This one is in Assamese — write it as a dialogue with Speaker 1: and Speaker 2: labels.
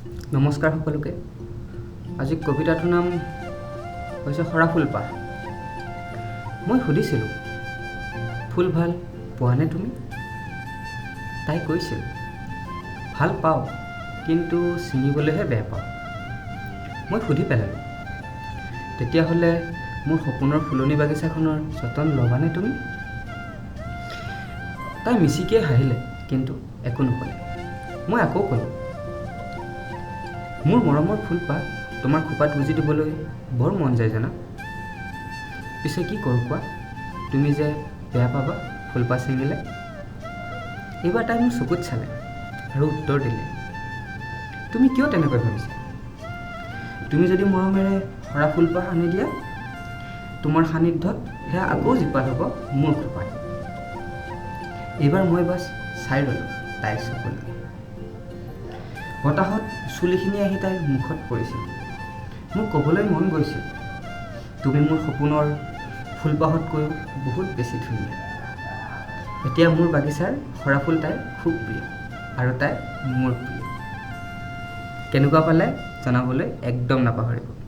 Speaker 1: নমস্কাৰ সকলোকে। আজি কবিতাটোৰ নাম হৈছে সৰাফুলপাহ। মই সুধিছিলোঁ, ফুল ভাল পোৱানে তুমি? তাই কৈছিল, ভাল পাওঁ, কিন্তু ছিঙিবলৈহে বেয়া পাওঁ। মই সুধি পেলালোঁ, তেতিয়াহ'লে মোৰ সপোনৰ ফুলনি বাগিচাখনৰ যতন ল'বানে তুমি? তাই মিচিকিয়ে হাঁহিলে, কিন্তু একো নক'লে। মই আকৌ ক'লোঁ, মোৰ মৰমৰ ফুলপাহ তোমাৰ খোপাত গুজি দিবলৈ বৰ মন যায় জানা। পিছে কি কৰোঁ কোৱা, তুমি যে বেয়া পাবা ফুলপাহ ছিঙিলে? এইবাৰ তাই মোৰ চকুত চালে আৰু উত্তৰ দিলে, তুমি কিয় তেনেকৈ ভাবিছা? তুমি যদি মৰমেৰে সৰা ফুলপাহ আনি দিয়া, তোমাৰ সান্নিধ্যত সেয়া আকৌ জীপাল হ'ব মোৰ খোপাত। এইবাৰ মই বাছ চাই ৰ'লোঁ তাইৰ চকুলৈ। বতাহত চুলিখিনি আহি তাইৰ মুখত পৰিছিল। মোৰ ক'বলৈ মন গৈছিল, তুমি মোৰ সপোনৰ ফুলপাহতকৈও বহুত বেছি ধুনীয়া। এতিয়া মোৰ বাগিচাৰ সৰা ফুল তাইৰ খুব প্ৰিয় আৰু তাই মোৰ প্ৰিয়। কেনেকুৱা পালে জনাবলৈ একদম নাপাহৰিব।